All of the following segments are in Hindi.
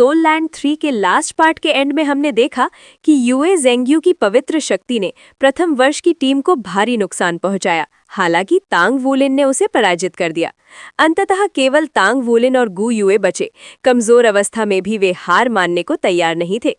सोल लैंड 3 के लास्ट पार्ट के एंड में हमने देखा कि युए ज़ेंग्यू की पवित्र शक्ति ने प्रथम वर्ष की टीम को भारी नुकसान पहुंचाया। हालांकि तांग वूलिन ने उसे पराजित कर दिया। अंततः केवल तांग वूलिन और गु युए बचे। कमजोर अवस्था में भी वे हार मानने को तैयार नहीं थे।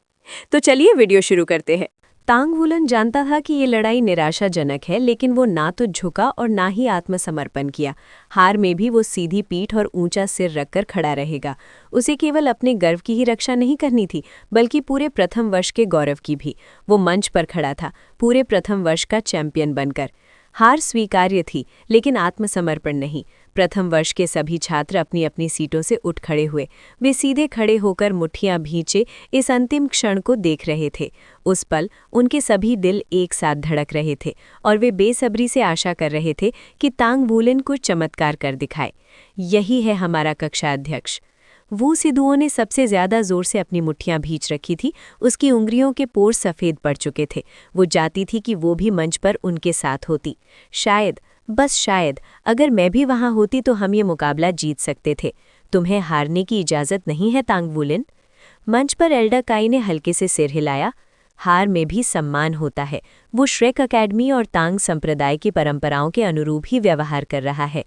तो चलिए वीडियो शुरू करते हैं। तांग वूलिन जानता था कि ये लड़ाई निराशाजनक है, लेकिन वो ना तो झुका और ना ही आत्मसमर्पण किया। हार में भी वो सीधी पीठ और ऊंचा सिर रखकर खड़ा रहेगा। उसे केवल अपने गर्व की ही रक्षा नहीं करनी थी, बल्कि पूरे प्रथम वर्ष के गौरव की भी। वो मंच पर खड़ा था, पूरे प्रथम वर्ष का चैंपियन बनकर। हार स्वीकार्य थी, लेकिन आत्मसमर्पण नहीं। प्रथम वर्ष के सभी छात्र अपनी अपनी सीटों से उठ खड़े हुए। वे सीधे खड़े होकर मुट्ठियां भींचे इस अंतिम क्षण को देख रहे थे। उस पल उनके सभी दिल एक साथ धड़क रहे थे और वे बेसब्री से आशा कर रहे थे कि तांग वूलिन कुछ चमत्कार कर दिखाए। यही है हमारा कक्षा अध्यक्ष। वू सिदुओ ने सबसे ज्यादा जोर से अपनी मुट्ठियां भींच रखी थी। उसकी उंगलियों के पोर सफ़ेद पड़ चुके थे। वो चाहती थी कि वो भी मंच पर उनके साथ होती। शायद, बस शायद, अगर मैं भी वहां होती तो हम ये मुकाबला जीत सकते थे। तुम्हें हारने की इजाज़त नहीं है तांग वूलिन। मंच पर एल्डर काई ने हल्के से सिर हिलाया। हार में भी सम्मान होता है। वो श्रेक अकेडमी और तांग संप्रदाय की परंपराओं के अनुरूप ही व्यवहार कर रहा है।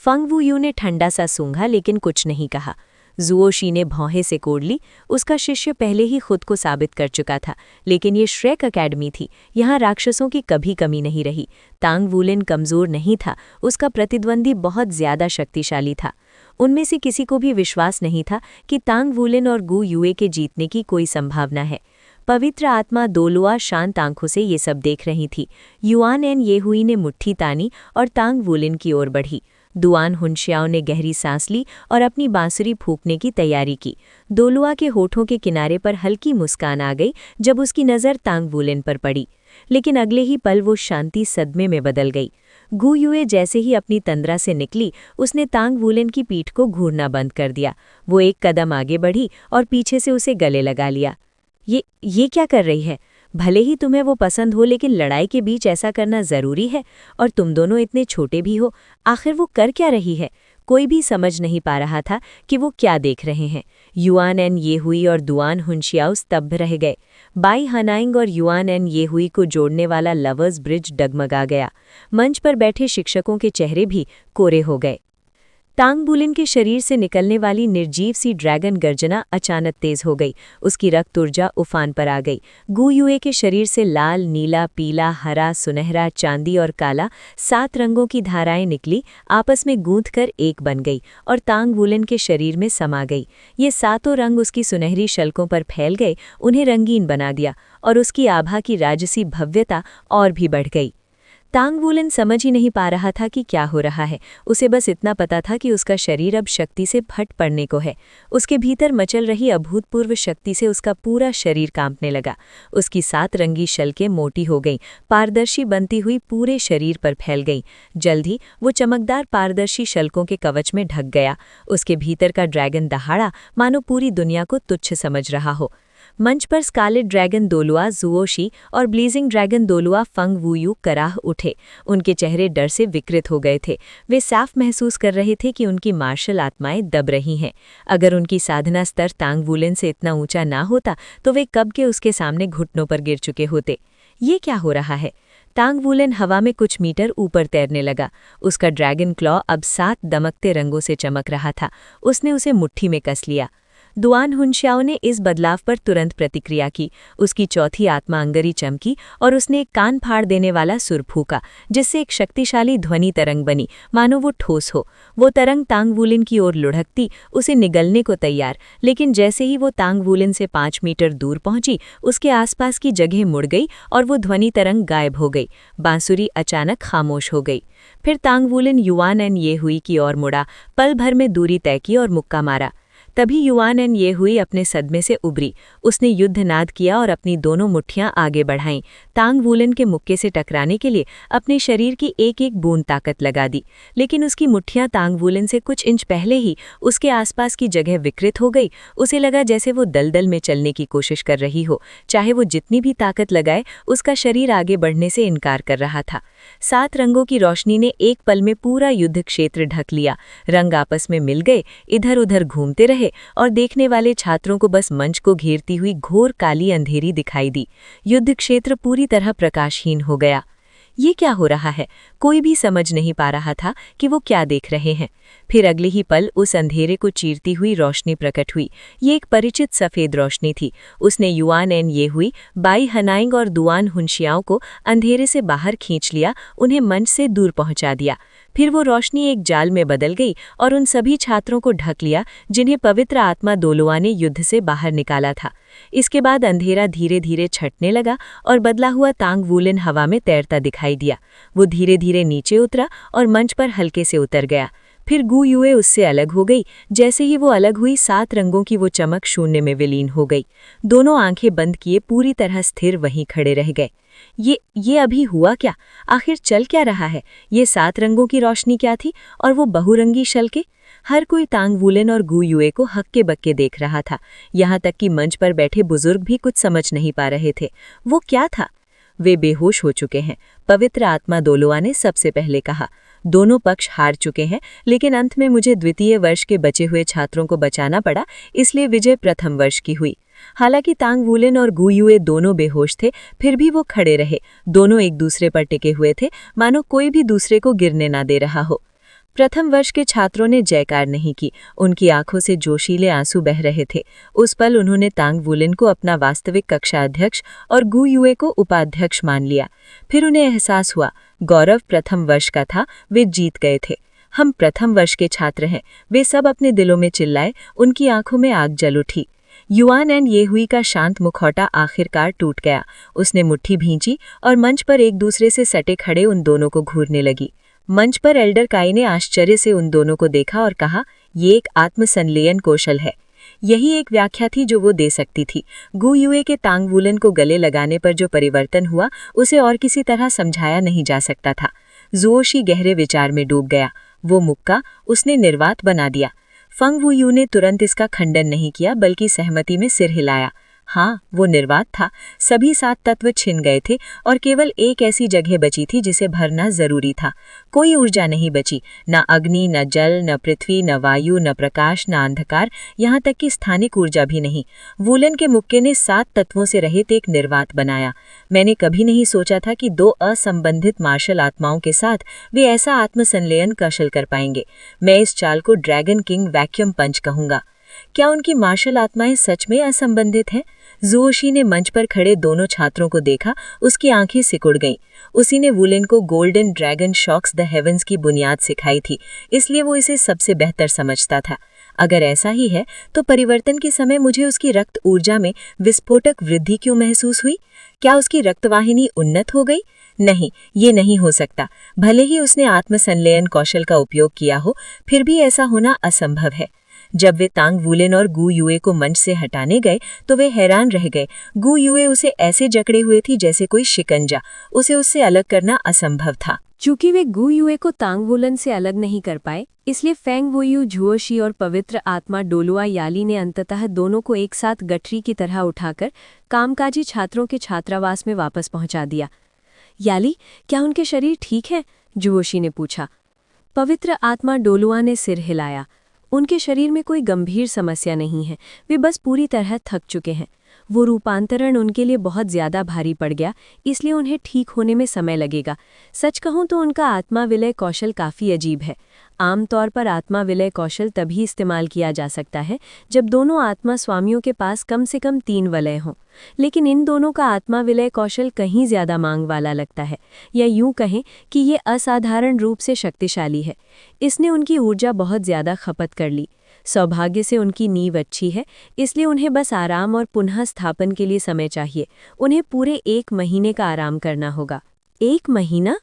फंग वू यू ने ठंडा सा सूंघा, लेकिन कुछ नहीं कहा। जुओशी ने भौहें से कोड़ ली। उसका शिष्य पहले ही खुद को साबित कर चुका था, लेकिन ये श्रेक अकेडमी थी। यहाँ राक्षसों की कभी कमी नहीं रही। तांग वूलिन कमजोर नहीं था, उसका प्रतिद्वंदी बहुत ज्यादा शक्तिशाली था। उनमें से किसी को भी विश्वास नहीं था कि तांग वूलिन और गु युए के जीतने की कोई संभावना है। पवित्र आत्मा दोलुआ शांत आंखों से ये सब देख रही थी। युआन एन येहुई ने मुट्ठी तानी और तांग वूलिन की ओर बढ़ी। दुआन हुनशियाओ ने गहरी सांस ली और अपनी बांसुरी फूंकने की तैयारी की। दोलुआ के होठों के किनारे पर हल्की मुस्कान आ गई जब उसकी नज़र तांग वूलिन पर पड़ी, लेकिन अगले ही पल वो शांति सदमे में बदल गई। गु युए जैसे ही अपनी तंद्रा से निकली, उसने तांग वूलिन की पीठ को घूरना बंद कर दिया। वो एक कदम आगे बढ़ी और पीछे से उसे गले लगा लिया। ये क्या कर रही है? भले ही तुम्हें वो पसंद हो, लेकिन लड़ाई के बीच ऐसा करना जरूरी है? और तुम दोनों इतने छोटे भी हो। आखिर वो कर क्या रही है? कोई भी समझ नहीं पा रहा था कि वो क्या देख रहे हैं। युआन एन येहुई और दुआन हुनशियाओ स्तब्ध रह गए। बाई हनाइंग और युआन एन येहुई को जोड़ने वाला लवर्स ब्रिज डगमगा गया। मंच पर बैठे शिक्षकों के चेहरे भी कोरे हो गए। तांग वूलिन के शरीर से निकलने वाली निर्जीव सी ड्रैगन गर्जना अचानक तेज हो गई। उसकी रक्त ऊर्जा उफान पर आ गई। गु युए के शरीर से लाल, नीला, पीला, हरा, सुनहरा, चांदी और काला 7 रंगों की धाराएं निकली, आपस में गूंथकर एक बन गई और तांग वूलिन के शरीर में समा गई। ये 7 रंग उसकी सुनहरी शल्कों पर फैल गए, उन्हें रंगीन बना दिया और उसकी आभा की राजसी भव्यता और भी बढ़ गई। तांग वूलिन समझ ही नहीं पा रहा था कि क्या हो रहा है। उसे बस इतना पता था कि उसका शरीर अब शक्ति से फट पड़ने को है। उसके भीतर मचल रही अभूतपूर्व शक्ति से उसका पूरा शरीर कांपने लगा। उसकी 7 रंगी शल्कें मोटी हो गईं, पारदर्शी बनती हुई पूरे शरीर पर फैल गईं। जल्द ही वो चमकदार पारदर्शी शल्कों के कवच में ढक गया। उसके भीतर का ड्रैगन दहाड़ा मानो पूरी दुनिया को तुच्छ समझ रहा हो। मंच पर स्कारलेट ड्रैगन दोलुआ जुओशी और ब्लीजिंग ड्रैगन दोलुआ फंग वू यू कराह उठे। उनके चेहरे डर से विकृत हो गए थे। वे साफ महसूस कर रहे थे कि उनकी मार्शल आत्माएं दब रही हैं। अगर उनकी साधना स्तर तांग वूलिन से इतना ऊंचा ना होता तो वे कब के उसके सामने घुटनों पर गिर चुके होते। ये क्या हो रहा है? तांग वूलिन हवा में कुछ मीटर ऊपर तैरने लगा। उसका ड्रैगन क्लॉ अब 7 दमकते रंगों से चमक रहा था। उसने उसे मुट्ठी में कस लिया। दुआन हुनशियाओ ने इस बदलाव पर तुरंत प्रतिक्रिया की। उसकी चौथी आत्मा अंगरी चमकी और उसने एक कान फाड़ देने वाला सुर फूका, जिससे एक शक्तिशाली ध्वनि तरंग बनी, मानो वो ठोस हो। वो तरंग तांग वूलिन की ओर लुढ़कती, उसे निगलने को तैयार, लेकिन जैसे ही वो तांग वूलिन से 5 मीटर दूर पहुंची, उसके आसपास की जगह मुड़ गई और वो ध्वनि तरंग गायब हो गई। बांसुरी अचानक खामोश हो गई। फिर तांग वूलिन युआन एन येहुई की ओर मुड़ा, पल भर में दूरी तय की और मुक्का मारा। तभी युआन एन येहुई अपने सदमे से उबरी। उसने युद्धनाद किया और अपनी दोनों मुट्ठियां आगे बढ़ाईं। तांग वूलिन के मुक्के से टकराने के लिए अपने शरीर की एक एक बूंद ताकत लगा दी, लेकिन उसकी मुट्ठियां तांग वूलिन से कुछ इंच पहले ही उसके आसपास की जगह विकृत हो गई। उसे लगा जैसे वो दलदल में चलने की कोशिश कर रही हो। चाहे वो जितनी भी ताकत लगाए, उसका शरीर आगे बढ़ने से इनकार कर रहा था। 7 रंगों की रोशनी ने एक पल में पूरा युद्ध क्षेत्र ढक लिया। रंग आपस में मिल गए, इधर उधर घूमते रहे रहे और देखने वाले छात्रों को बस मंच को घेरती हुई घोर काली अंधेरी दिखाई दी। युद्ध क्षेत्र पूरी तरह प्रकाशहीन हो गया। ये क्या हो रहा है? कोई भी समझ नहीं पा रहा था कि वो क्या देख रहे हैं। फिर अगले ही पल उस अंधेरे को चीरती हुई रोशनी प्रकट हुई। ये एक परिचित सफ़ेद रोशनी थी। उसने युआन एन ये हुई, बाई हनाइंग और दुआन हुनशियाओं को अंधेरे से बाहर खींच लिया, उन्हें मंच से दूर पहुंचा दिया। फिर वो रोशनी एक जाल में बदल गई और उन सभी छात्रों को ढक लिया जिन्हें पवित्र आत्मा दोलोआ ने युद्ध से बाहर निकाला था। इसके बाद अंधेरा धीरे धीरे छटने लगा और बदला हुआ तांग वूलिन हवा में तैरता दिखाई दिया। वो धीरे धीरे नीचे उतरा और मंच पर हल्के से उतर गया। फिर गु युए उससे अलग हो गई। जैसे ही वो अलग हुई, 7 रंगों की वो चमक शून्य में विलीन हो गई। दोनों आंखें बंद किए पूरी तरह स्थिर वहीं खड़े रह गए। ये अभी हुआ क्या? आखिर चल क्या रहा है? ये 7 रंगों की रोशनी क्या थी और वो बहुरंगी शल्के? हर कोई तांग वूलिन और गु युए को हक्के बक्के देख रहा था। यहाँ तक कि मंच पर बैठे बुजुर्ग भी कुछ समझ नहीं पा रहे थे। वो क्या था? वे बेहोश हो चुके हैं, पवित्र आत्मा दोलोआ ने सबसे पहले कहा। दोनों पक्ष हार चुके हैं, लेकिन अंत में मुझे द्वितीय वर्ष के बचे हुए छात्रों को बचाना पड़ा, इसलिए विजय प्रथम वर्ष की हुई। हालांकि तांग वूलिन और गु युए दोनों बेहोश थे, फिर भी वो खड़े रहे। दोनों एक दूसरे पर टिके हुए थे, मानो कोई भी दूसरे को गिरने ना दे रहा हो। प्रथम वर्ष के छात्रों ने जयकार नहीं की। उनकी आंखों से जोशीले आंसू बह रहे थे। उस पल उन्होंने तांग वूलिन को अपना वास्तविक कक्षा अध्यक्ष और गु युए को उपाध्यक्ष मान लिया। फिर उन्हें एहसास हुआ, गौरव प्रथम वर्ष का था, वे जीत गए थे। हम प्रथम वर्ष के छात्र हैं, वे सब अपने दिलों में चिल्लाए। उनकी आंखों में आग जल उठी। युआन एन ये हुई का शांत मुखौटा आखिरकार टूट गया। उसने मुट्ठी भींची और मंच पर एक दूसरे से सटे खड़े उन दोनों को घूरने लगी। मंच पर एल्डर काई ने आश्चर्य से उन दोनों को देखा और कहा, ये एक आत्मसंलयन कौशल है। यही एक व्याख्या थी जो वो दे सकती थी। गु युए के तांग वूलिन को गले लगाने पर जो परिवर्तन हुआ, उसे और किसी तरह समझाया नहीं जा सकता था। जुओशी गहरे विचार में डूब गया। वो मुक्का उसने निर्वात बना दिया। फंग वुयू ने तुरंत इसका खंडन नहीं किया, बल्कि सहमति में सिर हिलाया। हाँ, वो निर्वात था। सभी 7 तत्व छिन गए थे और केवल एक ऐसी जगह बची थी जिसे भरना जरूरी था। कोई ऊर्जा नहीं बची, न अग्नि, न जल, न पृथ्वी, न वायु, न प्रकाश, न अंधकार, यहाँ तक कि स्थानिक ऊर्जा भी नहीं। वूलन के मुक्के ने 7 तत्वों से रहित एक निर्वात बनाया। मैंने कभी नहीं सोचा था कि 2 असंबंधित मार्शल आत्माओं के साथ वे ऐसा आत्मसंलयन कौशल कर पाएंगे। मैं इस चाल को ड्रैगन किंग वैक्यूम पंच कहूंगा। क्या उनकी मार्शल आत्माएं सच में असंबंधित हैं? जुओशी ने मंच पर खड़े दोनों छात्रों को देखा। उसकी आंखें सिकुड़ गईं। उसी ने वूलन को golden dragon shocks the heavens की बुनियाद सिखाई थी, इसलिए वो इसे सबसे बेहतर समझता था। अगर ऐसा ही है तो परिवर्तन के समय मुझे उसकी रक्त ऊर्जा में विस्फोटक वृद्धि क्यों महसूस हुई? क्या उसकी रक्तवाहिनी उन्नत हो गई? नहीं, ये नहीं हो सकता। भले ही उसने आत्मसंलयन कौशल का उपयोग किया हो, फिर भी ऐसा होना असंभव है। जब वे तांग वूलिन और गु युए को मंच से हटाने गए तो वे हैरान रह गए। गु युए उसे ऐसे जकड़े हुए थी जैसे कोई शिकंजा। उसे उससे अलग करना असंभव था। चूंकि वे गु युए को तांग वूलिन से अलग नहीं कर पाए, इसलिए फेंग वुयू, जुओशी और पवित्र आत्मा डोलुआ याली ने अंततः दोनों को एक साथ गठरी की तरह उठाकर कामकाजी छात्रों के छात्रावास में वापस पहुंचा दिया। याली, क्या उनके शरीर ठीक है? जुओशी ने पूछा। पवित्र आत्मा डोलुआ ने सिर हिलाया। उनके शरीर में कोई गंभीर समस्या नहीं है, वे बस पूरी तरह थक चुके हैं। वो रूपांतरण उनके लिए बहुत ज्यादा भारी पड़ गया, इसलिए उन्हें ठीक होने में समय लगेगा। सच कहूं तो उनका आत्मा विलय कौशल काफ़ी अजीब है। आमतौर पर आत्मा विलय कौशल तभी इस्तेमाल किया जा सकता है जब दोनों आत्मा स्वामियों के पास कम से कम 3 वलय हों, लेकिन इन दोनों का आत्मा विलय कौशल कहीं ज्यादा मांग वाला लगता है, या यूं कहें कि ये असाधारण रूप से शक्तिशाली है। इसने उनकी ऊर्जा बहुत ज्यादा खपत कर ली। सौभाग्य से उनकी नींव अच्छी है, इसलिए उन्हें बस आराम और पुनः स्थापन के लिए समय चाहिए। उन्हें पूरे 1 महीने का आराम करना होगा। 1 महीना?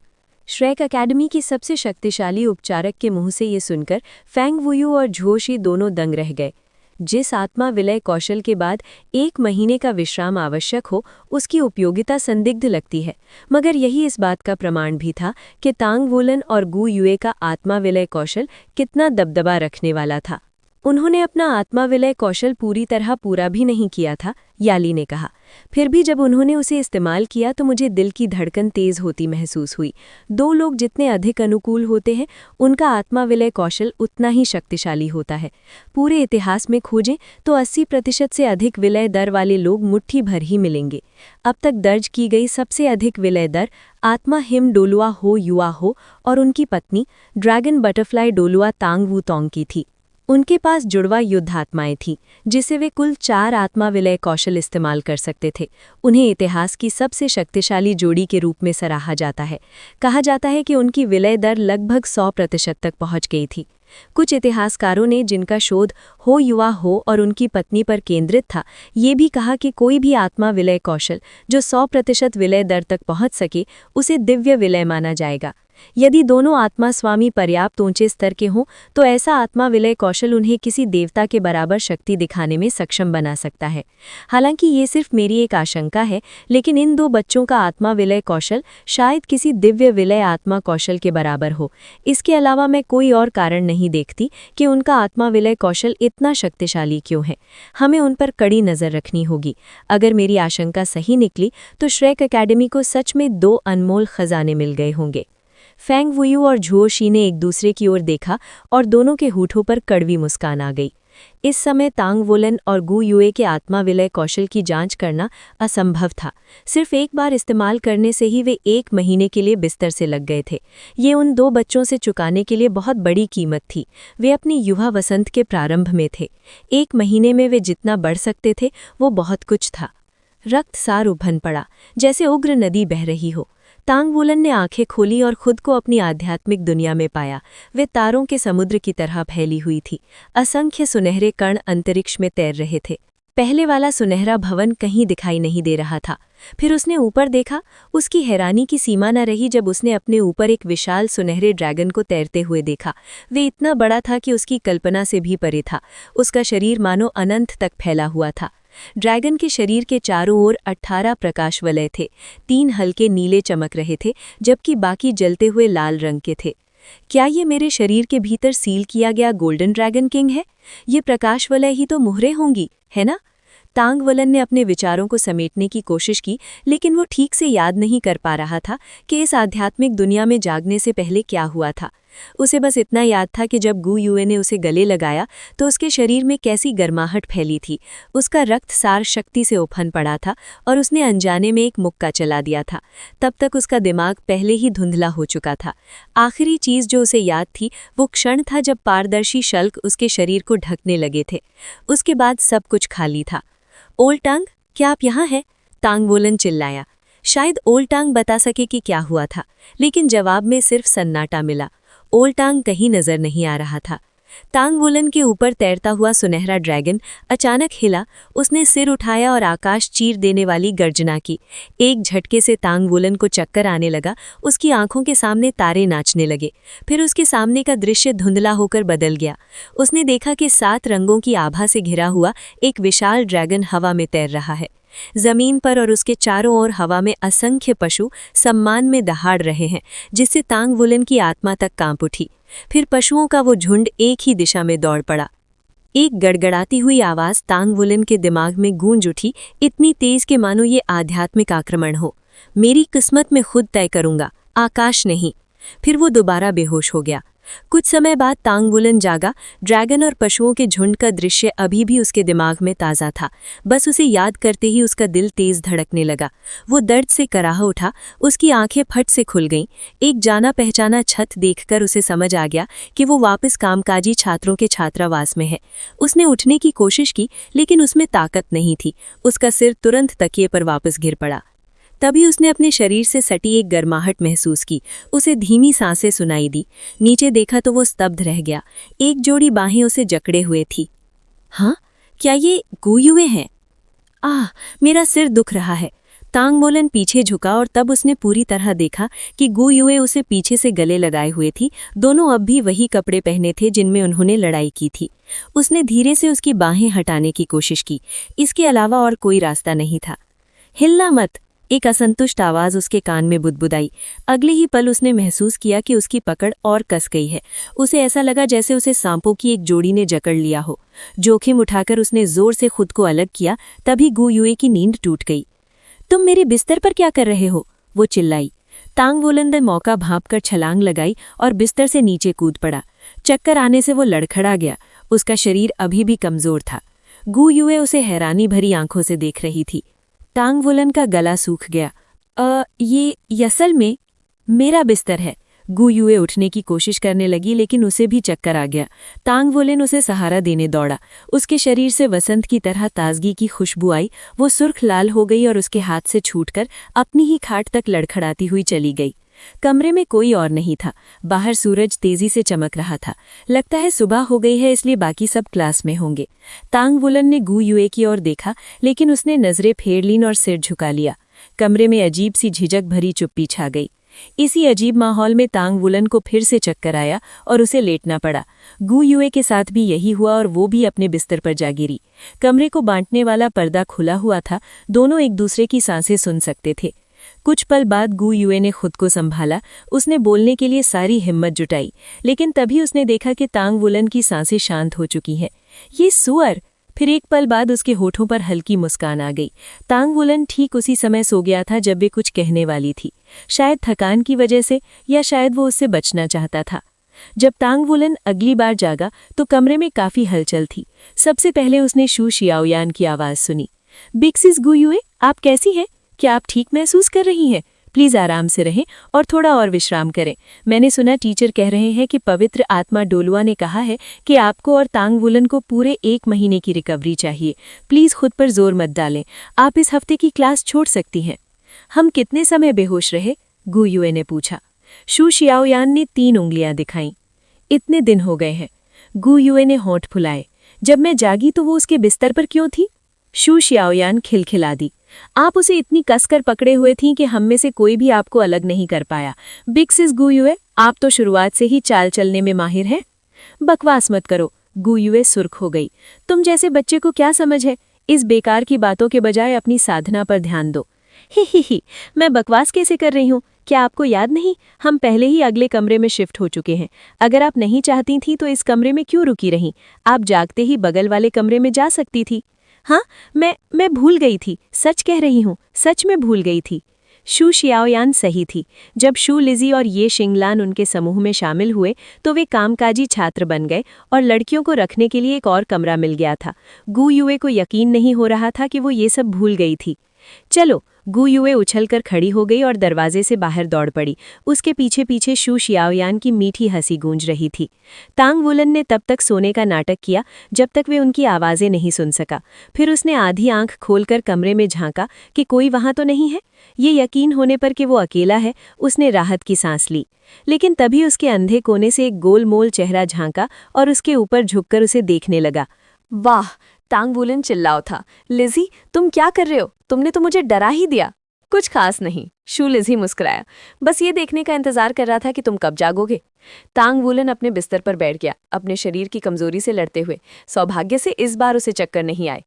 श्रेक अकेडमी की सबसे शक्तिशाली उपचारक के मुंह से ये सुनकर फेंग वुयू और झोशी दोनों दंग रह गए। जिस आत्मा विलय कौशल के बाद 1 महीने का विश्राम आवश्यक हो, उसकी उपयोगिता संदिग्ध लगती है, मगर यही इस बात का प्रमाण भी था कि तांग वूलिन और गु युए का आत्मा विलय कौशल कितना दबदबा रखने वाला था। उन्होंने अपना आत्माविलय कौशल पूरी तरह पूरा भी नहीं किया था, याली ने कहा। फिर भी जब उन्होंने उसे इस्तेमाल किया तो मुझे दिल की धड़कन तेज होती महसूस हुई। दो लोग जितने अधिक अनुकूल होते हैं, उनका आत्माविलय कौशल उतना ही शक्तिशाली होता है। पूरे इतिहास में खोजें तो 80% से अधिक विलय दर वाले लोग मुट्ठी भर ही मिलेंगे। अब तक दर्ज की गई सबसे अधिक विलय दर आत्मा हिम डोलुआ हो युआ हो और उनकी पत्नी ड्रैगन बटरफ्लाई डोलुआ तांग वू तोंग की थी। उनके पास जुड़वा युद्धात्माएं थीं, जिसे वे कुल 4 आत्मा विलय कौशल इस्तेमाल कर सकते थे। उन्हें इतिहास की सबसे शक्तिशाली जोड़ी के रूप में सराहा जाता है। कहा जाता है कि उनकी विलय दर लगभग 100% तक पहुंच गई थी। कुछ इतिहासकारों ने, जिनका शोध हो युवा हो और उनकी पत्नी पर केंद्रित था, ये भी कहा कि कोई भी आत्मा विलय कौशल जो 100% विलय दर तक पहुंच सके, उसे दिव्य विलय माना जाएगा। यदि दोनों आत्मा स्वामी पर्याप्त ऊंचे स्तर के हों तो ऐसा आत्मा विलय कौशल उन्हें किसी देवता के बराबर शक्ति दिखाने में सक्षम बना सकता है। हालांकि ये सिर्फ मेरी एक आशंका है, लेकिन इन 2 बच्चों का आत्मा विलय कौशल शायद किसी दिव्य विलय आत्मा कौशल के बराबर हो। इसके अलावा मैं कोई और कारण नहीं देखती कि उनका आत्मा विलय कौशल इतना शक्तिशाली क्यों है। हमें उन पर कड़ी नज़र रखनी होगी। अगर मेरी आशंका सही निकली तो श्रेक एकेडमी को सच में 2 अनमोल खजाने मिल गए होंगे। फेंग वुयू और झुओ शी ने एक दूसरे की ओर देखा और दोनों के होठों पर कड़वी मुस्कान आ गई। इस समय तांग वोलन और गु युए के आत्मा विलय कौशल की जांच करना असंभव था। सिर्फ एक बार इस्तेमाल करने से ही वे 1 महीने के लिए बिस्तर से लग गए थे। ये उन 2 बच्चों से चुकाने के लिए बहुत बड़ी कीमत थी। वे अपनी युवा वसंत के प्रारंभ में थे। 1 महीने में वे जितना बढ़ सकते थे वो बहुत कुछ था। रक्त सार उभन पड़ा, जैसे उग्र नदी बह रही हो। तांग वोलन ने आंखें खोली और खुद को अपनी आध्यात्मिक दुनिया में पाया। वे तारों के समुद्र की तरह फैली हुई थी। असंख्य सुनहरे कण अंतरिक्ष में तैर रहे थे। पहले वाला सुनहरा भवन कहीं दिखाई नहीं दे रहा था। फिर उसने ऊपर देखा। उसकी हैरानी की सीमा न रही जब उसने अपने ऊपर एक विशाल सुनहरे ड्रैगन को तैरते हुए देखा। वे इतना बड़ा था कि उसकी कल्पना से भी परे था। उसका शरीर मानो अनंत तक फैला हुआ था। ड्रैगन के शरीर के चारों ओर 18 प्रकाश वलय थे। 3 हल्के नीले चमक रहे थे, जबकि बाकी जलते हुए लाल रंग के थे। क्या ये मेरे शरीर के भीतर सील किया गया गोल्डन ड्रैगन किंग है? ये प्रकाश वलय ही तो मुहरें होंगी, है ना? तांग वलन ने अपने विचारों को समेटने की कोशिश की, लेकिन वो ठीक से याद नहीं कर पा रहा था कि इस आध्यात्मिक दुनिया में जागने से पहले क्या हुआ था। उसे बस इतना याद था कि जब गु युए ने उसे गले लगाया तो उसके शरीर में कैसी गर्माहट फैली थी। उसका रक्त सार शक्ति से उफन पड़ा था और उसने अनजाने में एक मुक्का चला दिया था। तब तक उसका दिमाग पहले ही धुंधला हो चुका था। आखिरी चीज जो उसे याद थी वो क्षण था जब पारदर्शी शल्क उसके शरीर को ढकने लगे थे। उसके बाद सब कुछ खाली था। ओल्ड टांग, क्या आप यहाँ हैं? तांग वोलन चिल्लाया। शायद ओल्ड टांग बता सके कि क्या हुआ था, लेकिन जवाब में सिर्फ सन्नाटा मिला। ओल्ड टांग कहीं नजर नहीं आ रहा था। तांग वोलन के ऊपर तैरता हुआ सुनहरा ड्रैगन अचानक हिला। उसने सिर उठाया और आकाश चीर देने वाली गर्जना की। एक झटके से तांग वोलन को चक्कर आने लगा। उसकी आंखों के सामने तारे नाचने लगे। फिर उसके सामने का दृश्य धुंधला होकर बदल गया। उसने देखा कि 7 रंगों की आभा से घिरा हुआ एक विशाल ड्रैगन हवा में तैर रहा है। जमीन पर और उसके चारों ओर हवा में असंख्य पशु सम्मान में दहाड़ रहे हैं, जिससे तांग वोलन की आत्मा तक कांप उठी। फिर पशुओं का वो झुंड एक ही दिशा में दौड़ पड़ा। एक गड़गड़ाती हुई आवाज तांग वोलन के दिमाग में गूंज उठी, इतनी तेज कि मानो ये आध्यात्मिक आक्रमण हो। मेरी किस्मत में खुद तय करूंगा, आकाश नहीं। फिर वो दोबारा बेहोश हो गया। कुछ समय बाद तांग वोलन जागा। ड्रैगन और पशुओं के झुंड का दृश्य अभी भी उसके दिमाग में ताज़ा था। बस उसे याद करते ही उसका दिल तेज धड़कने लगा। वो दर्द से कराह उठा। उसकी आंखें फट से खुल गईं। एक जाना पहचाना छत देखकर उसे समझ आ गया कि वो वापस कामकाजी छात्रों के छात्रावास में है। उसने उठने की कोशिश की, लेकिन उसमें ताकत नहीं थी। उसका सिर तुरंत तकिए पर वापस गिर पड़ा। तभी उसने अपने शरीर से सटी एक गर्माहट महसूस की। उसे धीमी सांसें सुनाई दी। नीचे देखा तो वो स्तब्ध रह गया। एक जोड़ी बाहें उसे जकड़े हुए थी। हाँ, क्या ये गु युए हैं? मेरा सिर दुख रहा है। तांग वोलन पीछे झुका और तब उसने पूरी तरह देखा कि गु युए उसे पीछे से गले लगाए हुए थी। दोनों अब भी वही कपड़े पहने थे जिनमें उन्होंने लड़ाई की थी। उसने धीरे से उसकी बाहें हटाने की कोशिश की। इसके अलावा और कोई रास्ता नहीं था। हिलना मत, एक असंतुष्ट आवाज उसके कान में बुदबुदाई। अगले ही पल उसने महसूस किया कि उसकी पकड़ और कस गई है। उसे ऐसा लगा जैसे उसे सांपों की एक जोड़ी ने जकड़ लिया हो। जोखिम उठाकर उसने जोर से खुद को अलग किया, तभी गु युए की नींद टूट गई। तुम मेरे बिस्तर पर क्या कर रहे हो? वो चिल्लाई। तांग वुलन ने मौका भांपकर छलांग लगाई और बिस्तर से नीचे कूद पड़ा। चक्कर आने से वो लड़खड़ा गया। उसका शरीर अभी भी कमजोर था। गु युए उसे हैरानी भरी आंखों से देख रही थी। तांग वुलन का गला सूख गया। ये असल में मेरा बिस्तर है। गु युए उठने की कोशिश करने लगी, लेकिन उसे भी चक्कर आ गया। तांग वुलन उसे सहारा देने दौड़ा। उसके शरीर से वसंत की तरह ताजगी की खुशबू आई। वो सुर्ख लाल हो गई और उसके हाथ से छूटकर अपनी ही खाट तक लड़खड़ाती हुई चली गई। कमरे में कोई और नहीं था। बाहर सूरज तेजी से चमक रहा था। लगता है सुबह हो गई है, इसलिए बाकी सब क्लास में होंगे। तांग वुलन ने गु युए की ओर देखा, लेकिन उसने नजरें फेर लीं और सिर झुका लिया। कमरे में अजीब सी झिझक भरी चुप्पी छा गई। इसी अजीब माहौल में तांग वुलन को फिर से चक्कर आया और उसे लेटना पड़ा। गु युए के साथ भी यही हुआ और वो भी अपने बिस्तर पर जा गिरी। कमरे को बांटने वाला पर्दा खुला हुआ था। दोनों एक दूसरे की सांसें सुन सकते थे। कुछ पल बाद गु युए ने खुद को संभाला। उसने बोलने के लिए सारी हिम्मत जुटाई, लेकिन तभी उसने देखा कि तांग वुलन की सांसें शांत हो चुकी हैं। ये सुअर! फिर एक पल बाद उसके होठों पर हल्की मुस्कान आ गई। तांग वुलन ठीक उसी समय सो गया था जब वे कुछ कहने वाली थी। शायद थकान की वजह से, या शायद वो उससे बचना चाहता था। जब तांग वुलन अगली बार जागा तो कमरे में काफी हलचल थी। सबसे पहले उसने शू शियाओयान की आवाज सुनी। बिग सिस गु युए, आप कैसी हैं? क्या आप ठीक महसूस कर रही हैं? प्लीज आराम से रहें और थोड़ा और विश्राम करें। मैंने सुना टीचर कह रहे हैं कि पवित्र आत्मा डोलुआ ने कहा है कि आपको और तांग वुलन को पूरे 1 महीने की रिकवरी चाहिए। प्लीज खुद पर जोर मत डालें। आप इस हफ्ते की क्लास छोड़ सकती हैं। हम कितने समय बेहोश रहे? गु युए ने पूछा। शू शियाओयान ने 3 उंगलियां दिखाईं। इतने दिन हो गए हैं। गु युए ने होंठ फुलाए। जब मैं जागी तो वो उसके बिस्तर पर क्यों थी? शू शियाओयान खिलखिला दी। आप उसे इतनी कसकर पकड़े हुए थीं कि हम में से कोई भी आपको अलग नहीं कर पाया। बिग सिस गु युए, आप तो शुरुआत से ही चाल चलने में माहिर हैं। बकवास मत करो। गु युए सुर्ख हो गई। तुम जैसे बच्चे को क्या समझ है? इस बेकार की बातों के बजाय अपनी साधना पर ध्यान दो। ही, मैं बकवास कैसे कर रही हूँ? क्या आपको याद नहीं, हम पहले ही अगले कमरे में शिफ्ट हो चुके हैं। अगर आप नहीं चाहती थी तो इस कमरे में क्यों रुकी रहीं? आप जागते ही बगल वाले कमरे में जा सकती थी। हाँ, मैं भूल गई थी। सच कह रही हूँ, सच में भूल गई थी। शू शियाओयान सही थी। जब शू लिजी और ये शिंगलान उनके समूह में शामिल हुए तो वे कामकाजी छात्र बन गए और लड़कियों को रखने के लिए एक और कमरा मिल गया था। गु युए को यकीन नहीं हो रहा था कि वो ये सब भूल गई थी। चलो, गु युए उछलकर खड़ी हो गई और दरवाजे से बाहर दौड़ पड़ी। उसके पीछे पीछे शू शियाओयान की मीठी हंसी गूंज रही थी। तांग वुलन ने तब तक सोने का नाटक किया जब तक वे उनकी आवाज़ें नहीं सुन सका। फिर उसने आधी आंख खोलकर कमरे में झांका कि कोई वहां तो नहीं है। ये यकीन होने पर कि वो अकेला है, उसने राहत की सांस ली। लेकिन तभी उसके अंधे कोने से एक गोलमोल चेहरा झांका और उसके ऊपर झुककर उसे देखने लगा। वाह! तांग वुलन चिल्ला उठा। लिजी, तुम क्या कर रहे हो? तुमने तो मुझे डरा ही दिया। कुछ खास नहीं, शू लिजी मुस्कुराया। बस ये देखने का इंतजार कर रहा था कि तुम कब जागोगे। तांग वुलन अपने बिस्तर पर बैठ गया, अपने शरीर की कमजोरी से लड़ते हुए। सौभाग्य से इस बार उसे चक्कर नहीं आए।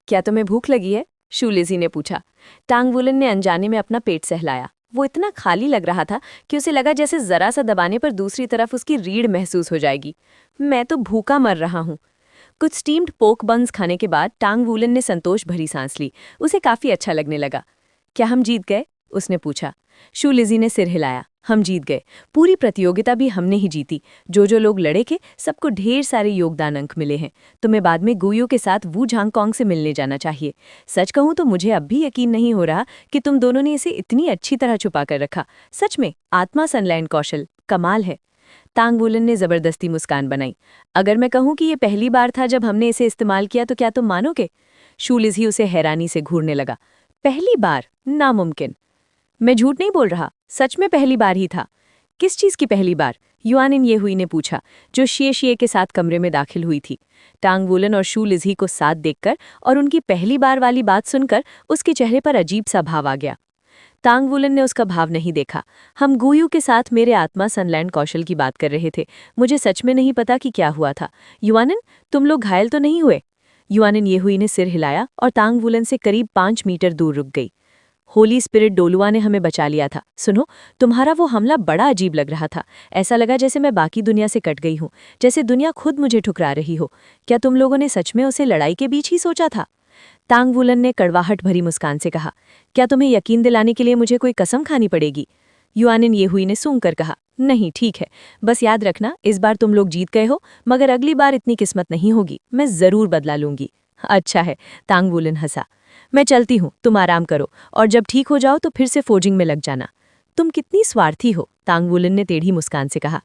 क्या तुम्हें भूख लगी है? शू लिजी ने पूछा। तांग वुलन ने अनजाने में अपना पेट सहलाया। वो इतना खाली लग रहा था कि उसे लगा जैसे जरा सा दबाने पर दूसरी तरफ उसकी रीढ़ महसूस हो जाएगी। मैं तो भूखा मर रहा हूँ। कुछ स्टीम्ड पोक बन्स खाने के बाद टांग वुलन ने संतोष भरी सांस ली। उसे काफी अच्छा लगने लगा। क्या हम जीत गए? उसने पूछा। शू लिजी ने सिर हिलाया। हम जीत गए। पूरी प्रतियोगिता भी हमने ही जीती। जो लोग लड़े थे सबको ढेर सारे योगदान अंक मिले हैं। तुम्हें बाद में गुयो के साथ वू झांगकोंग से मिलने जाना चाहिए। सच कहूं तो मुझे अब भी यकीन नहीं हो रहा कि तुम दोनों ने इसे इतनी अच्छी तरह छुपा कर रखा। सच में आत्मा सनलाइन कौशल कमाल है। तांग वुलन ने जबरदस्ती मुस्कान बनाई। अगर मैं कहूं कि ये पहली बार था जब हमने इसे इस्तेमाल किया तो क्या तुम मानोगे? शू लिजी उसे हैरानी से घूरने लगा। पहली बार? नामुमकिन। मैं झूठ नहीं बोल रहा, सच में पहली बार ही था। किस चीज की पहली बार? युआनिन ये हुई ने पूछा, जो शिए के साथ कमरे में दाखिल हुई थी। टांग वुलन और शू लिजी को साथ देखकर और उनकी पहली बार वाली बात सुनकर उसके चेहरे पर अजीब सा भाव आ गया। तांग वुलन ने उसका भाव नहीं देखा। हम गुयू के साथ मेरे आत्मा सनलैंड कौशल की बात कर रहे थे। मुझे सच में नहीं पता कि क्या हुआ था। युआनिन, तुम लोग घायल तो नहीं हुए? युआनिन ये हुई ने सिर हिलाया और तांग वुलन से करीब 5 मीटर दूर रुक गई। होली स्पिरिट डोलुआ ने हमें बचा लिया था। सुनो, तुम्हारा वो हमला बड़ा अजीब लग रहा था। ऐसा लगा जैसे मैं बाकी दुनिया से कट गई हूँ, जैसे दुनिया खुद मुझे ठुकरा रही हो। क्या तुम लोगों ने सच में उसे लड़ाई के बीच ही सोचा था? तांग वुलन ने कड़वाहट भरी मुस्कान से कहा। क्या तुम्हें यकीन दिलाने के लिए मुझे कोई कसम खानी पड़ेगी? युआनिन ये हुई ने सूंघ कर कहा। नहीं, ठीक है, बस याद रखना, इस बार तुम लोग जीत गए हो, मगर अगली बार इतनी किस्मत नहीं होगी। मैं जरूर बदला लूंगी। अच्छा है, तांग वुलन हंसा। मैं चलती हूँ, तुम आराम करो, और जब ठीक हो जाओ तो फिर से फोजिंग में लग जाना। तुम कितनी स्वार्थी हो, तांग वुलन ने टेढ़ी मुस्कान से कहा।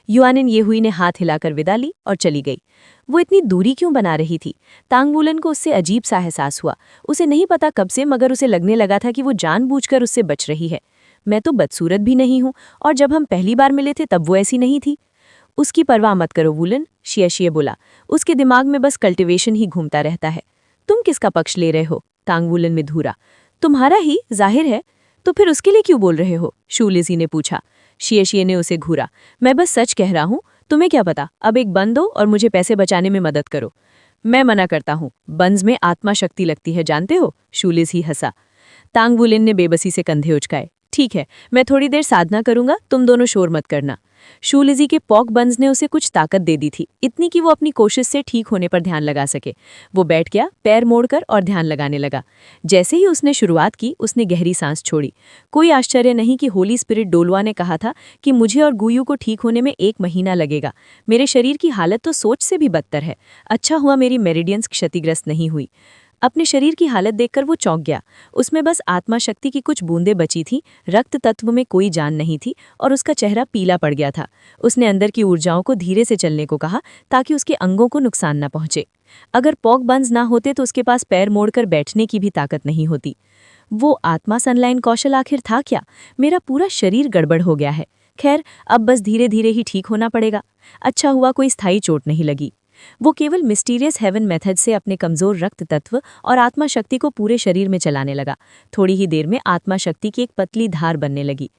युआनिन ये हुई ने हाथ हिलाकर विदा ली और चली गई। वो इतनी दूरी क्यों बना रही थी? तांग वुलन को उससे अजीब सा एहसास हुआ। उसे नहीं पता कब से, मगर उसे लगने लगा था कि वो जानबूझकर उससे बच रही है। मैं तो बदसूरत भी नहीं हूँ, और जब हम पहली बार मिले थे तब वो ऐसी नहीं थी। उसकी परवाह मत करो वुलन, शिए बोला। उसके दिमाग में बस कल्टिवेशन ही घूमता रहता है। तुम किसका पक्ष ले रहे हो? तांग वुलन में धूरा। तुम्हारा ही, जाहिर है। तो फिर उसके लिए क्यों बोल रहे हो? शू लिज़ी ने पूछा। शिए ने उसे घूरा। मैं बस सच कह रहा हूँ, तुम्हें क्या पता। अब एक बन दो और मुझे पैसे बचाने में मदद करो। मैं मना करता हूँ, बंस में आत्मा शक्ति लगती है, जानते हो? शू लिज़ी हंसा। तांग वुलन ने बेबसी से कंधे उचकाए। ठीक है, मैं थोड़ी देर साधना करूंगा, तुम दोनों शोर मत करना। शू लिज़ी के पॉक बंस ने उसे कुछ ताकत दे दी थी, इतनी कि वो अपनी कोशिश से ठीक होने पर ध्यान लगा सके। वो बैठ गया, पैर मोड़कर, और ध्यान लगाने लगा। जैसे ही उसने शुरुआत की, उसने गहरी सांस छोड़ी। कोई आश्चर्य नहीं कि होली स्पिरिट डोलुआ ने कहा था कि मुझे और गुयू को ठीक होने में 1 महीना लगेगा। मेरे शरीर की हालत तो सोच से भी बदतर है। अच्छा हुआ मेरी मेरिडियंस क्षतिग्रस्त नहीं हुई। अपने शरीर की हालत देखकर वो चौंक गया। उसमें बस आत्मा शक्ति की कुछ बूंदें बची थीं, रक्त तत्व में कोई जान नहीं थी, और उसका चेहरा पीला पड़ गया था। उसने अंदर की ऊर्जाओं को धीरे से चलने को कहा, ताकि उसके अंगों को नुकसान न पहुंचे। अगर पॉक बंस ना होते तो उसके पास पैर मोड़कर बैठने की भी ताकत नहीं होती। वो आत्मा सनलाइन कौशल आखिर था क्या? मेरा पूरा शरीर गड़बड़ हो गया है। खैर, अब बस धीरे धीरे ही ठीक होना पड़ेगा। अच्छा हुआ कोई स्थायी चोट नहीं लगी। वो केवल मिस्टीरियस हेवन मेथड से अपने कमजोर रक्त तत्व और आत्मा शक्ति को पूरे शरीर में चलाने लगा। थोड़ी ही देर में आत्मा शक्ति की एक पतली धार बनने लगी।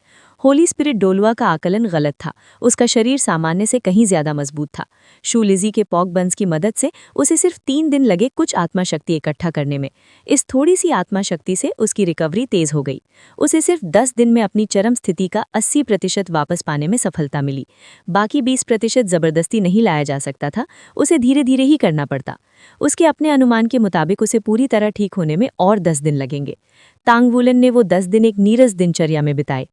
होली स्पिरिट डोलुआ का आकलन गलत था। उसका शरीर सामान्य से कहीं ज्यादा मजबूत था। शू लिज़ी के पॉक बंस की मदद से उसे सिर्फ 3 दिन लगे कुछ आत्मा शक्ति इकट्ठा करने में। इस थोड़ी सी आत्मा शक्ति से उसकी रिकवरी तेज हो गई। उसे सिर्फ 10 दिन में अपनी चरम स्थिति का 80% वापस पाने में सफलता मिली। बाकी 20% जबरदस्ती नहीं लाया जा सकता था, उसे धीरे धीरे ही करना पड़ता। उसके अपने अनुमान के मुताबिक उसे पूरी तरह ठीक होने में और 10 दिन लगेंगे। तांग वुलन ने वो 10 दिन एक नीरस दिनचर्या में बिताए।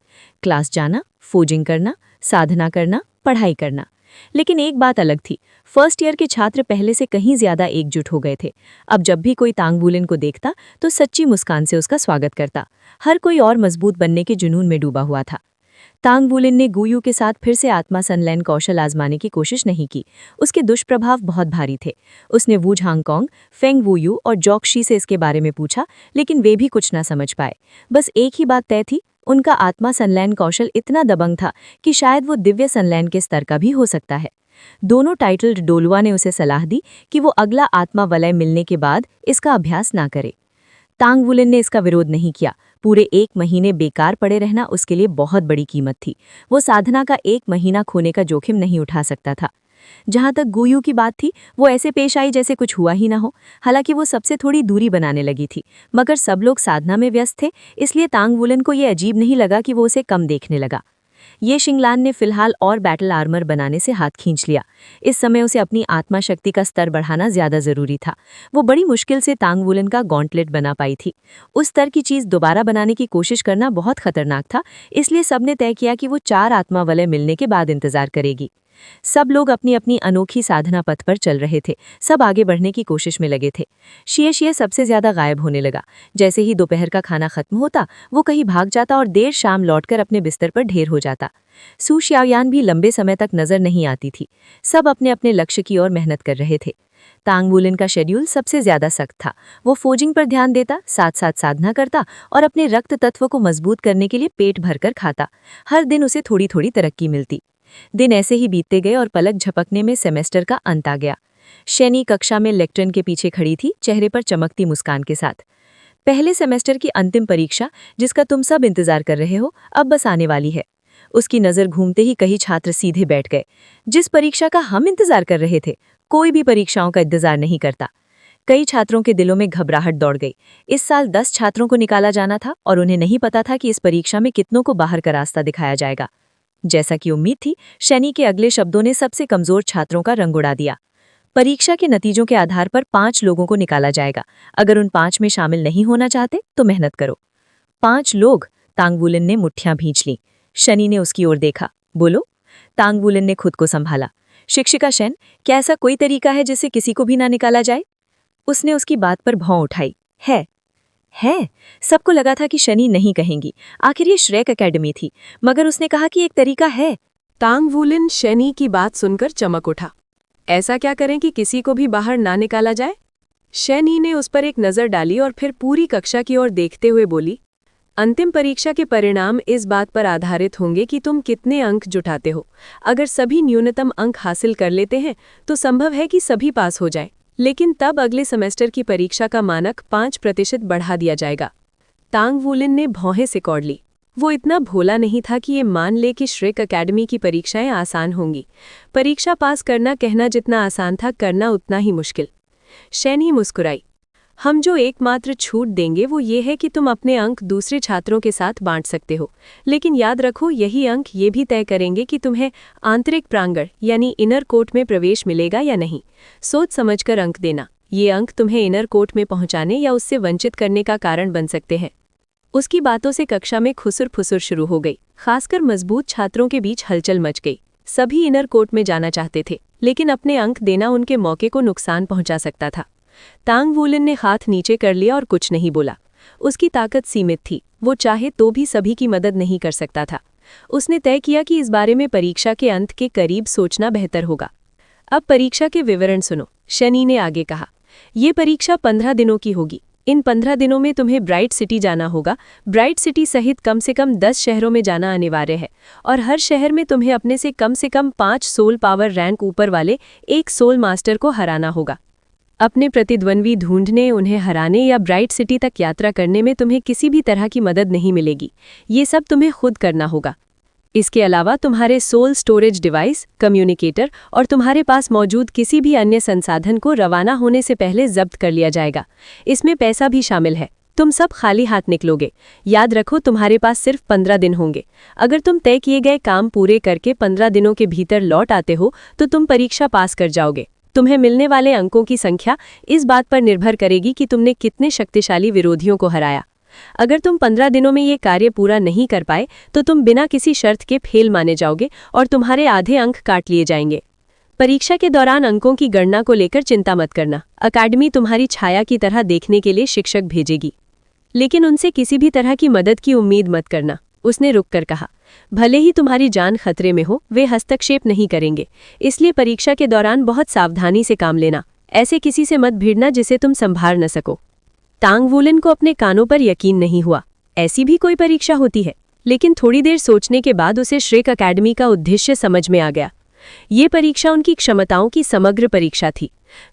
क्लास जाना, फोजिंग करना, साधना करना, पढ़ाई करना। लेकिन एक बात अलग थी, फर्स्ट ईयर के छात्र पहले से कहीं ज्यादा एकजुट हो गए थे। अब जब भी कोई तांग वुलन को देखता तो सच्ची मुस्कान से उसका स्वागत करता। हर कोई और मजबूत बनने के जुनून में डूबा हुआ था। तांग वुलन ने गुयू के साथ फिर से आत्मा सनलाइन कौशल आजमाने की कोशिश नहीं की। उसके दुष्प्रभाव बहुत भारी थे। उसने वू झांगकोंग, फेंग वूयू और जॉक्शी से इसके बारे में पूछा, लेकिन वे भी कुछ ना समझ पाए। बस एक ही बात तय थी, उनका आत्मा सनलाइन कौशल इतना दबंग था कि शायद वो दिव्य सनलाइन के स्तर का भी हो सकता है। दोनों टाइटल्ड डोलुआ ने उसे सलाह दी कि वो अगला आत्मा वलय मिलने के बाद इसका अभ्यास ना करे। तांग वुलन ने इसका विरोध नहीं किया। पूरे 1 महीने बेकार पड़े रहना उसके लिए बहुत बड़ी कीमत थी। वो साधना का 1 महीना खोने का जोखिम नहीं उठा सकता था। जहां तक गुयू की बात थी, वो ऐसे पेश आई जैसे कुछ हुआ ही ना हो। हालांकि वो सबसे थोड़ी दूरी बनाने लगी थी, मगर सब लोग साधना में व्यस्त थे, इसलिए तांग वुलन को ये अजीब नहीं लगा कि वो उसे कम देखने लगा। ये शिंगलान ने फिलहाल और बैटल आर्मर बनाने से हाथ खींच लिया। इस समय उसे अपनी आत्मा शक्ति का स्तर बढ़ाना ज्यादा जरूरी था। वो बड़ी मुश्किल से तांग वुलन का गॉन्टलेट बना पाई थी। उस स्तर की चीज दोबारा बनाने की कोशिश करना बहुत खतरनाक था, इसलिए सबने तय किया कि वो 4 आत्मा वलय मिलने के बाद इंतजार करेगी। सब लोग अपनी अपनी अनोखी साधना पथ पर चल रहे थे। सब आगे बढ़ने की कोशिश में लगे थे। शिए सबसे ज्यादा गायब होने लगा। जैसे ही दोपहर का खाना खत्म होता, वो कहीं भाग जाता और देर शाम लौटकर अपने बिस्तर पर ढेर हो जाता। सू शाओयान भी लंबे समय तक नजर नहीं आती थी। सब अपने अपने लक्ष्य की ओर मेहनत कर रहे थे। तांग वुलन का शेड्यूल सबसे ज्यादा सख्त था। वो फोजिंग पर ध्यान देता, साथ साथ साधना करता और अपने रक्त तत्व को मजबूत करने के लिए पेट भरकर खाता। हर दिन उसे थोड़ी थोड़ी तरक्की मिलती। दिन ऐसे ही बीतते गए और पलक झपकने में सेमेस्टर का अंत आ गया। शैनी कक्षा में लेक्ट्रन के पीछे खड़ी थी, चेहरे पर चमकती मुस्कान के साथ। पहले सेमेस्टर की अंतिम परीक्षा, जिसका तुम सब इंतजार कर रहे हो, अब बस आने वाली है। उसकी नजर घूमते ही कई छात्र सीधे बैठ गए। जिस परीक्षा का हम इंतजार कर रहे थे, कोई भी परीक्षाओं का इंतजार नहीं करता। कई छात्रों के दिलों में घबराहट दौड़ गई। इस साल 10 छात्रों को निकाला जाना था और उन्हें नहीं पता था कि इस परीक्षा में कितनों को बाहर का रास्ता दिखाया जाएगा। जैसा कि उम्मीद थी, शनि के अगले शब्दों ने सबसे कमजोर छात्रों का रंग उड़ा दिया। परीक्षा के नतीजों के आधार पर 5 लोगों को निकाला जाएगा। अगर उन 5 में शामिल नहीं होना चाहते तो मेहनत करो। 5 लोग। तांग वुलिन ने मुट्ठियां भींच लीं। शनि ने उसकी ओर देखा। बोलो। तांग वुलिन ने खुद को संभाला। शिक्षिका शेन, क्या ऐसा कोई तरीका है जिससे किसी को भी ना निकाला जाए? उसने उसकी बात पर भौं उठाई। है। सबको लगा था कि शनि नहीं कहेंगी। आखिर ये श्रेक एकेडमी थी, मगर उसने कहा कि एक तरीका है। तांग वुलिन शनि की बात सुनकर चमक उठा। ऐसा क्या करें कि किसी को भी बाहर ना निकाला जाए? शनि ने उस पर एक नज़र डाली और फिर पूरी कक्षा की ओर देखते हुए बोली, अंतिम परीक्षा के परिणाम इस बात पर आधारित होंगे कि तुम कितने अंक जुटाते हो। अगर सभी न्यूनतम अंक हासिल कर लेते हैं तो संभव है कि सभी पास हो जाएं, लेकिन तब अगले सेमेस्टर की परीक्षा का मानक 5% बढ़ा दिया जाएगा। तांग वुलिन ने भौहें सिकोड़ ली। वो इतना भोला नहीं था कि ये मान ले कि श्रेक एकेडमी की परीक्षाएं आसान होंगी। परीक्षा पास करना कहना जितना आसान था, करना उतना ही मुश्किल। शैनी मुस्कुराई। हम जो एकमात्र छूट देंगे वो ये है कि तुम अपने अंक दूसरे छात्रों के साथ बांट सकते हो, लेकिन याद रखो यही अंक ये भी तय करेंगे कि तुम्हें आंतरिक प्रांगण यानी इनर कोर्ट में प्रवेश मिलेगा या नहीं। सोच समझकर अंक देना। ये अंक तुम्हें इनर कोर्ट में पहुंचाने या उससे वंचित करने का कारण बन सकते हैं। उसकी बातों से कक्षा में खुसुर-फुसुर शुरू हो गई। खासकर मजबूत छात्रों के बीच हलचल मच गई। सभी इनर कोर्ट में जाना चाहते थे, लेकिन अपने अंक देना उनके मौके को नुकसान पहुंचा सकता था। तांग वुलिन ने हाथ नीचे कर लिया और कुछ नहीं बोला। उसकी ताकत सीमित थी, वो चाहे तो भी सभी की मदद नहीं कर सकता था। उसने तय किया कि इस बारे में परीक्षा के अंत के करीब सोचना बेहतर होगा। अब परीक्षा के विवरण सुनो, शनि ने आगे कहा। ये परीक्षा 15 दिनों की होगी। इन 15 दिनों में तुम्हें ब्राइट सिटी जाना होगा। ब्राइट सिटी सहित कम से कम 10 शहरों में जाना अनिवार्य है, और हर शहर में तुम्हें अपने से कम 5 सोल पावर रैंक ऊपर वाले एक सोल मास्टर को हराना होगा। अपने प्रतिद्वंद्वी ढूंढने, उन्हें हराने या ब्राइट सिटी तक यात्रा करने में तुम्हें किसी भी तरह की मदद नहीं मिलेगी। ये सब तुम्हें खुद करना होगा। इसके अलावा तुम्हारे सोल स्टोरेज डिवाइस, कम्युनिकेटर और तुम्हारे पास मौजूद किसी भी अन्य संसाधन को रवाना होने से पहले जब्त कर लिया जाएगा। इसमें पैसा भी शामिल है। तुम सब खाली हाथ निकलोगे। याद रखो, तुम्हारे पास सिर्फ 15 दिन होंगे। अगर तुम तय किए गए काम पूरे करके 15 दिनों के भीतर लौट आते हो तो तुम परीक्षा पास कर जाओगे। तुम्हें मिलने वाले अंकों की संख्या इस बात पर निर्भर करेगी कि तुमने कितने शक्तिशाली विरोधियों को हराया। अगर तुम 15 दिनों में ये कार्य पूरा नहीं कर पाए तो तुम बिना किसी शर्त के फेल माने जाओगे और तुम्हारे आधे अंक काट लिए जाएंगे। परीक्षा के दौरान अंकों की गणना को लेकर चिंता मत करना। अकादमी तुम्हारी छाया की तरह देखने के लिए शिक्षक भेजेगी, लेकिन उनसे किसी भी तरह की मदद की उम्मीद मत करना। उसने रुककर कहा, भले ही तुम्हारी जान खतरे में हो, वे हस्तक्षेप नहीं करेंगे। इसलिए परीक्षा के दौरान बहुत सावधानी से काम लेना। ऐसे किसी से मत भिड़ना जिसे तुम संभाल न सको। तांग वुलिन को अपने कानों पर यकीन नहीं हुआ। ऐसी भी कोई परीक्षा होती है? लेकिन थोड़ी देर सोचने के बाद उसे श्रेक एकेडमी का उद्देश्य समझ में आ गया। ये परीक्षा उनकी क्षमताओं की समग्र परीक्षा थी।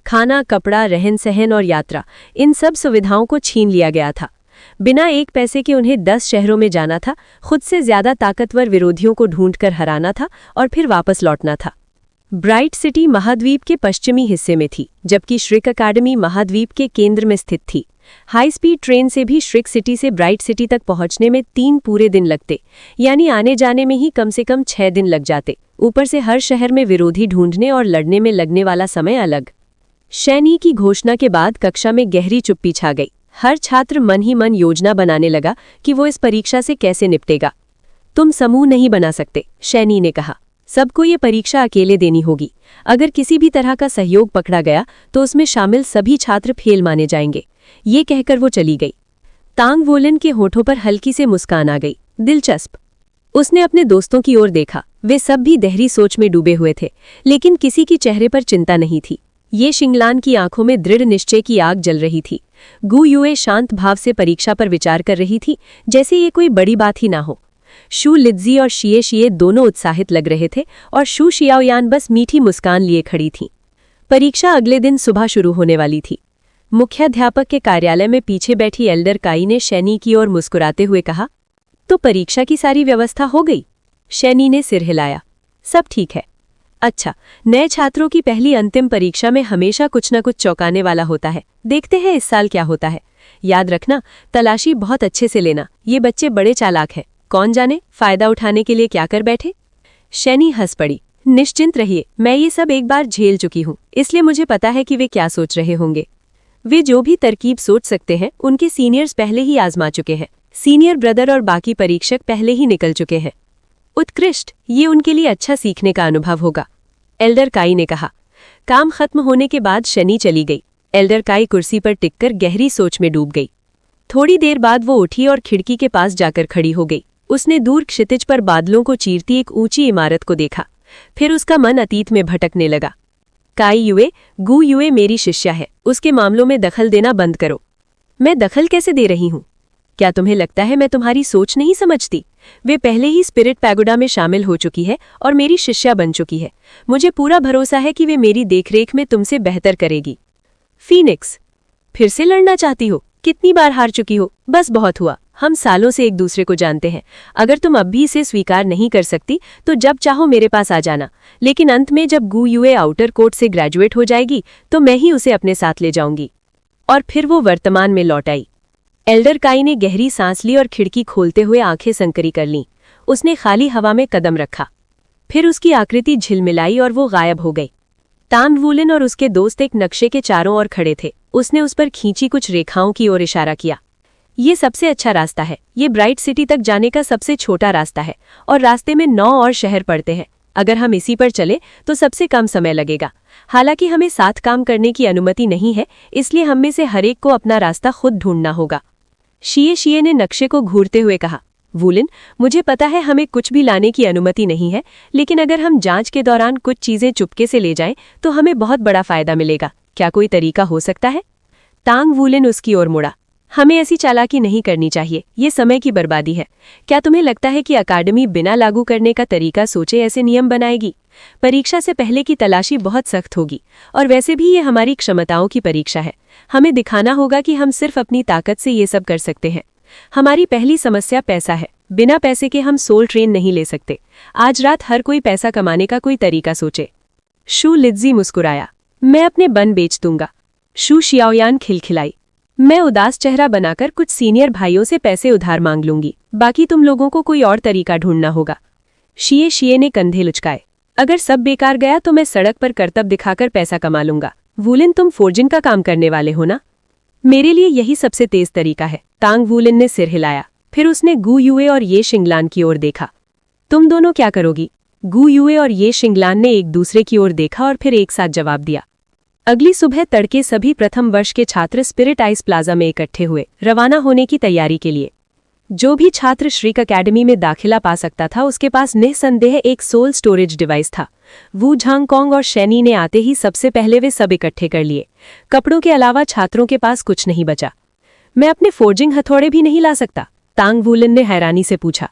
खाना, कपड़ा, रहन सहन और यात्रा, इन सब सुविधाओं को छीन लिया गया था। बिना एक पैसे के उन्हें 10 शहरों में जाना था, खुद से ज्यादा ताकतवर विरोधियों को ढूंढकर हराना था और फिर वापस लौटना था। ब्राइट सिटी महाद्वीप के पश्चिमी हिस्से में थी, जबकि श्रेक एकेडमी महाद्वीप के केंद्र में स्थित थी। हाई स्पीड ट्रेन से भी श्रेक सिटी से ब्राइट सिटी तक पहुंचने में 3 पूरे दिन लगते, यानी आने जाने में ही कम से कम 6 दिन लग जाते। ऊपर से हर शहर में विरोधी ढूंढने और लड़ने में लगने वाला समय अलग। शैनी की घोषणा के बाद कक्षा में गहरी चुप्पी छा गई। हर छात्र मन ही मन योजना बनाने लगा कि वो इस परीक्षा से कैसे निपटेगा। तुम समूह नहीं बना सकते, शैनी ने कहा। सबको ये परीक्षा अकेले देनी होगी। अगर किसी भी तरह का सहयोग पकड़ा गया तो उसमें शामिल सभी छात्र फेल माने जाएंगे। ये कहकर वो चली गई। तांग वुलिन के होठों पर हल्की से मुस्कान आ गई। दिलचस्प। उसने अपने दोस्तों की ओर देखा। वे सब भी गहरी सोच में डूबे हुए थे, लेकिन किसी की चेहरे पर चिंता नहीं थी। ये शिंगलान की आंखों में दृढ़ निश्चय की आग जल रही थी। गु युए शांत भाव से परीक्षा पर विचार कर रही थी, जैसे ये कोई बड़ी बात ही ना हो। शू लिज्जी और शिए शिए दोनों उत्साहित लग रहे थे और शू शियाओयान बस मीठी मुस्कान लिए खड़ी थी। परीक्षा अगले दिन सुबह शुरू होने वाली थी। मुख्याध्यापक के कार्यालय में पीछे बैठी एल्डर काई ने शैनी की ओर मुस्कुराते हुए कहा, तो परीक्षा की सारी व्यवस्था हो गई? शैनी ने सिर हिलाया। सब ठीक है। अच्छा, नए छात्रों की पहली अंतिम परीक्षा में हमेशा कुछ न कुछ चौंकाने वाला होता है। देखते हैं इस साल क्या होता है। याद रखना, तलाशी बहुत अच्छे से लेना। ये बच्चे बड़े चालाक हैं। कौन जाने फायदा उठाने के लिए क्या कर बैठे। शैनी हंस पड़ी। निश्चिंत रहिए, मैं ये सब एक बार झेल चुकी हूँ, इसलिए मुझे पता है कि वे क्या सोच रहे होंगे। वे जो भी तरकीब सोच सकते हैं उनके सीनियर्स पहले ही आजमा चुके हैं। सीनियर ब्रदर और बाकी परीक्षक पहले ही निकल चुके हैं। उत्कृष्ट, ये उनके लिए अच्छा सीखने का अनुभव होगा, एल्डर काई ने कहा। काम खत्म होने के बाद शनी चली गई। एल्डर काई कुर्सी पर टिककर गहरी सोच में डूब गई। थोड़ी देर बाद वो उठी और खिड़की के पास जाकर खड़ी हो गई। उसने दूर क्षितिज पर बादलों को चीरती एक ऊंची इमारत को देखा। फिर उसका मन अतीत में भटकने लगा। काई युए, गू युए मेरी शिष्या है, उसके मामलों में दखल देना बंद करो। मैं दखल कैसे दे रही हूँ? क्या तुम्हें लगता है मैं तुम्हारी सोच नहीं समझती? वे पहले ही स्पिरिट पैगोडा में शामिल हो चुकी है और मेरी शिष्या बन चुकी है। मुझे पूरा भरोसा है कि वे मेरी देखरेख में तुमसे बेहतर करेगी। फीनिक्स, फिर से लड़ना चाहती हो? कितनी बार हार चुकी हो? बस बहुत हुआ। हम सालों से एक दूसरे को जानते हैं। अगर तुम अब भी इसे स्वीकार नहीं कर सकती तो जब चाहो मेरे पास आ जाना, लेकिन अंत में जब गू युए आउटर कोर्ट से ग्रेजुएट हो जाएगी तो मैं ही उसे अपने साथ ले जाऊंगी। और फिर वो वर्तमान में लौट आई। एल्डर काई ने गहरी सांस ली और खिड़की खोलते हुए आंखें संकरी कर लीं। उसने खाली हवा में कदम रखा। फिर उसकी आकृति झिलमिलाई और वो गायब हो गई। तांग वूलिन और उसके दोस्त एक नक्शे के चारों ओर खड़े थे। उसने उस पर खींची कुछ रेखाओं की ओर इशारा किया। ये सबसे अच्छा रास्ता है। ये ब्राइट सिटी तक जाने का सबसे छोटा रास्ता है और रास्ते में 9 और शहर पड़ते हैं। अगर हम इसी पर चले तो सबसे कम समय लगेगा। हालांकि हमें साथ काम करने की अनुमति नहीं है, इसलिए हम में से हर एक को अपना रास्ता खुद ढूंढना होगा। शिए ने नक्शे को घूरते हुए कहा। वूलिन, मुझे पता है हमें कुछ भी लाने की अनुमति नहीं है, लेकिन अगर हम जांच के दौरान कुछ चीजें चुपके से ले जाएं तो हमें बहुत बड़ा फायदा मिलेगा। क्या कोई तरीका हो सकता है? तांग वूलिन उसकी ओर मुड़ा। हमें ऐसी चालाकी नहीं करनी चाहिए, ये समय की बर्बादी है। क्या तुम्हें लगता है कि अकादमी बिना लागू करने का तरीका सोचे ऐसे नियम बनाएगी? परीक्षा से पहले की तलाशी बहुत सख्त होगी और वैसे भी ये हमारी क्षमताओं की परीक्षा है। हमें दिखाना होगा कि हम सिर्फ अपनी ताकत से ये सब कर सकते हैं। हमारी पहली समस्या पैसा है। बिना पैसे के हम सोल ट्रेन नहीं ले सकते। आज रात हर कोई पैसा कमाने का कोई तरीका सोचे। शू लिज्जी मुस्कुराया। मैं अपने बन बेच दूंगा। शू शियाओयान खिलखिलाई। मैं उदास चेहरा बनाकर कुछ सीनियर भाइयों से पैसे उधार मांग लूंगी। बाकी तुम लोगों को कोई और तरीका ढूंढना होगा। शिए ने कंधे लुचकाए। अगर सब बेकार गया तो मैं सड़क पर करतब दिखाकर पैसा कमा लूंगा। वूलिन, तुम फोर्जिन का काम करने वाले हो ना? मेरे लिए यही सबसे तेज तरीका है। तांग वूलिन ने सिर हिलाया। फिर उसने गू युए और ये शिंगलान की ओर देखा। तुम दोनों क्या करोगी? गू युए और ये शिंगलान ने एक दूसरे की ओर देखा और फिर एक साथ जवाब दिया। अगली सुबह तड़के सभी प्रथम वर्ष के छात्र स्पिरिट आइस प्लाजा में इकट्ठे हुए, रवाना होने की तैयारी के लिए। जो भी छात्र श्रीक अकेडमी में दाखिला पा सकता था उसके पास निस्संदेह एक सोल स्टोरेज डिवाइस था। वू झांगकोंग और शैनी ने आते ही सबसे पहले वे सब इकट्ठे कर लिए। कपड़ों के अलावा छात्रों के पास कुछ नहीं बचा। मैं अपने फोर्जिंग हथौड़े भी नहीं ला सकता? तांग वूलिन ने हैरानी से पूछा।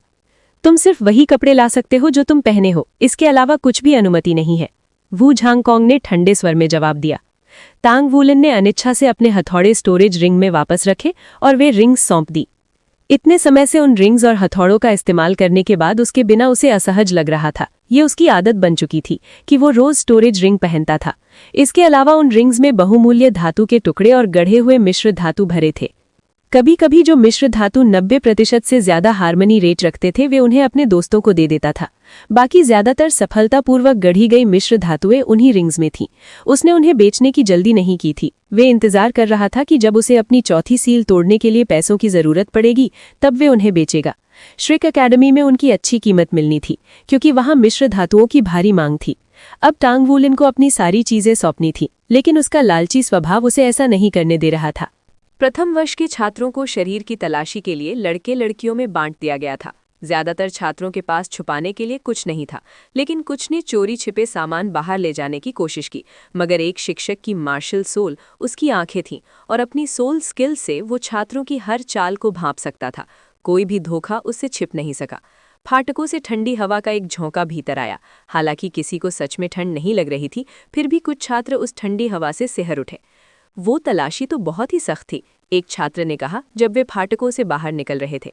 तुम सिर्फ वही कपड़े ला सकते हो जो तुम पहने हो, इसके अलावा कुछ भी अनुमति नहीं है, वू झांगकोंग ने ठंडे स्वर में जवाब दिया। तांग वूलिन ने अनिच्छा से अपने हथौड़े स्टोरेज रिंग में वापस रखे और वे रिंग्स सौंप दी। इतने समय से उन रिंग्स और हथौड़ों का इस्तेमाल करने के बाद उसके बिना उसे असहज लग रहा था। ये उसकी आदत बन चुकी थी कि वो रोज स्टोरेज रिंग पहनता था। इसके अलावा उन रिंग्स में बहुमूल्य धातु के टुकड़े और गढ़े हुए मिश्र धातु भरे थे। कभी कभी जो मिश्र धातु 90% से ज्यादा हार्मनी रेट रखते थे वे उन्हें अपने दोस्तों को दे देता था। बाकी ज्यादातर सफलतापूर्वक गढ़ी गई मिश्र धातुएं उन्हीं रिंग्स में थीं। उसने उन्हें बेचने की जल्दी नहीं की थी। वे इंतजार कर रहा था कि जब उसे अपनी चौथी सील तोड़ने के लिए पैसों की जरूरत पड़ेगी तब वे उन्हें बेचेगा। श्रिक अकेडमी में उनकी अच्छी कीमत मिलनी थी क्योंकि वहां मिश्र धातुओं की भारी मांग थी। अब टांग वूलिन को अपनी सारी चीजें सौंपनी थी, लेकिन उसका लालची स्वभाव उसे ऐसा नहीं करने दे रहा था। प्रथम वर्ष के छात्रों को शरीर की तलाशी के लिए लड़के लड़कियों में बांट दिया गया था। ज्यादातर छात्रों के पास छुपाने के लिए कुछ नहीं था, लेकिन कुछ ने चोरी छिपे सामान बाहर ले जाने की कोशिश की। मगर एक शिक्षक की मार्शल सोल उसकी आंखें थीं और अपनी सोल स्किल से वो छात्रों की हर चाल को भांप सकता था। कोई भी धोखा उससे छिप नहीं सका। फाटकों से ठंडी हवा का एक झोंका भीतर आया। हालांकि किसी को सच में ठंड नहीं लग रही थी, फिर भी कुछ छात्र उस ठंडी हवा से सिहर उठे। वो तलाशी तो बहुत ही सख्त थी, एक छात्र ने कहा जब वे फाटकों से बाहर निकल रहे थे।